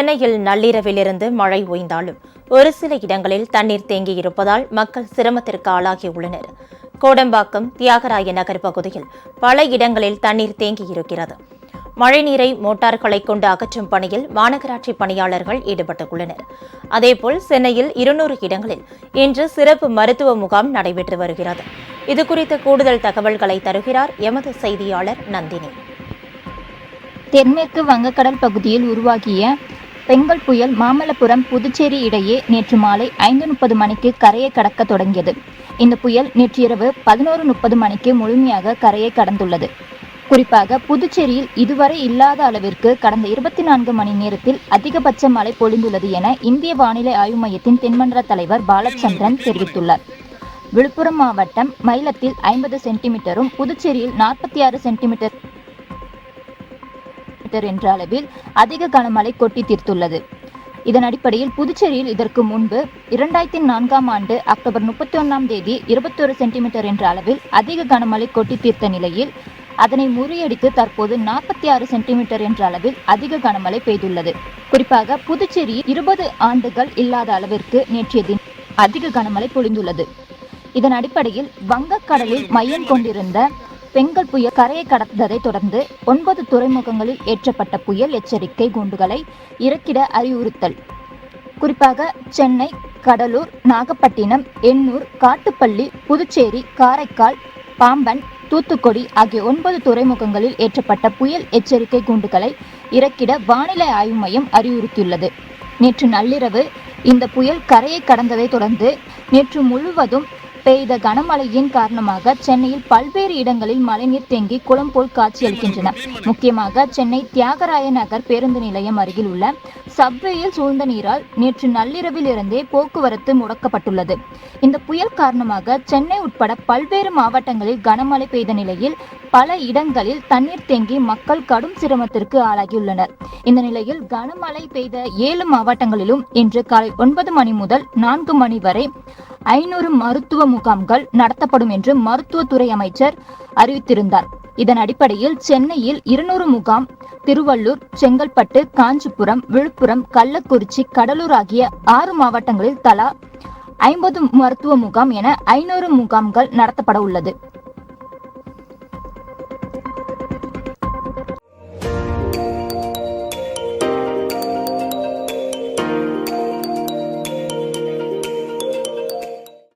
சென்னையில் நள்ளிரவிலிருந்து மழை ஓய்ந்தாலும் ஒரு சில இடங்களில் தண்ணீர் தேங்கியிருப்பதால் மக்கள் சிரமத்திற்கு ஆளாகியுள்ளனர். கோடம்பாக்கம், தியாகராய நகர் பகுதியில் பல இடங்களில் தண்ணீர் தேங்கியிருக்கிறது. மழைநீரை மோட்டார்களை கொண்டு அகற்றும் பணியில் மாநகராட்சி பணியாளர்கள் ஈடுபட்டுள்ளனர். அதேபோல் சென்னையில் 200 இடங்களில் இன்று சிறப்பு மருத்துவ முகாம் நடைபெற்று வருகிறது. இதுகுறித்த கூடுதல் தகவல்களை தருகிறார் எமது செய்தியாளர் நந்தினி. தென்மேற்கு வங்கக்கடல் பகுதியில் உருவாகிய பெங்கல் புயல் மாமல்லபுரம், புதுச்சேரி இடையே நேற்று மாலை 5:30 மணிக்கு கரையை கடக்க தொடங்கியது. இந்த புயல் நேற்று இரவு 11:30 மணிக்கு முழுமையாக கரையை கடந்துள்ளது. குறிப்பாக புதுச்சேரியில் இதுவரை இல்லாத அளவிற்கு கடந்த 24 மணி நேரத்தில் அதிகபட்ச மழை பொழிந்துள்ளது என இந்திய வானிலை ஆய்வு மையத்தின் தென்மண்டல தலைவர் பாலச்சந்திரன் தெரிவித்துள்ளார். விழுப்புரம் மாவட்டம் மயிலத்தில் 50 சென்டிமீட்டரும், புதுச்சேரியில் 46 சென்டிமீட்டர் என்ற அளவில் அதிக கனமழை கொட்டி தீர்த்துள்ளது. இதன் அடிப்படையில் புதுச்சேரியில் இதற்கு முன்பு 2004ஆம் ஆண்டு அக்டோபர் 31ஆம் தேதி 21 சென்டிமீட்டர் என்ற அளவில் அதிக கனமழை கொட்டி தீர்த்த நிலையில் அதனை முறியடித்து தற்போது 46 சென்டிமீட்டர் என்ற அளவில் அதிக கனமழை பெய்துள்ளது. குறிப்பாக புதுச்சேரியில் 20 ஆண்டுகள் இல்லாத அளவிற்கு நேற்றைய தினம் அதிக கனமழை பொழிந்துள்ளது. இதன் அடிப்படையில் வங்கக்கடலில் மையம் கொண்டிருந்த பெங்கல் புயல் கரையை கடந்ததை தொடர்ந்து 9 துறைமுகங்களில் ஏற்றப்பட்ட புயல் எச்சரிக்கை கூண்டுகளை இறக்கிட அறிவுறுத்தல். குறிப்பாக சென்னை, கடலூர், நாகப்பட்டினம், எண்ணூர், காட்டுப்பள்ளி, புதுச்சேரி, காரைக்கால், பாம்பன், தூத்துக்குடி ஆகிய 9 துறைமுகங்களில் ஏற்றப்பட்ட புயல் எச்சரிக்கை கூண்டுகளை இறக்கிட வானிலை ஆய்வு மையம் அறிவுறுத்தியுள்ளது. நேற்று நள்ளிரவு இந்த புயல் கரையை கடந்ததை தொடர்ந்து நேற்று முழுவதும் பெய்த கனமழையின் காரணமாக சென்னையில் பல்வேறு இடங்களில் மழைநீர் தேங்கி குளம் போல் காட்சியளிக்கின்றன. முக்கியமாக சென்னை தியாகராய நகர் பேருந்து நிலையம் அருகில் உள்ள சப்வேயில் சூழ்ந்த நீரால் நேற்று நள்ளிரவில் இருந்தே போக்குவரத்து முடக்கப்பட்டுள்ளது. இந்த புயல் காரணமாக சென்னை உட்பட பல்வேறு மாவட்டங்களில் கனமழை பெய்த நிலையில் பல இடங்களில் தண்ணீர் தேங்கி மக்கள் கடும் சிரமத்திற்கு ஆளாகியுள்ளனர். இந்த நிலையில் கனமழை பெய்த 7 மாவட்டங்களிலும் இன்று காலை 9 மணி முதல் 4 மணி வரை 500 மருத்துவ முகாம்கள் நடத்தப்படும் என்று மருத்துவத்துறை அமைச்சர் அறிவித்திருந்தார். இதன் அடிப்படையில் சென்னையில் 200 முகாம், திருவள்ளூர், செங்கல்பட்டு, காஞ்சிபுரம், விழுப்புரம், கள்ளக்குறிச்சி, கடலூர் ஆகிய 6 மாவட்டங்களில் தலா 50 மருத்துவ முகாம் என 500 முகாம்கள் நடத்தப்பட உள்ளது.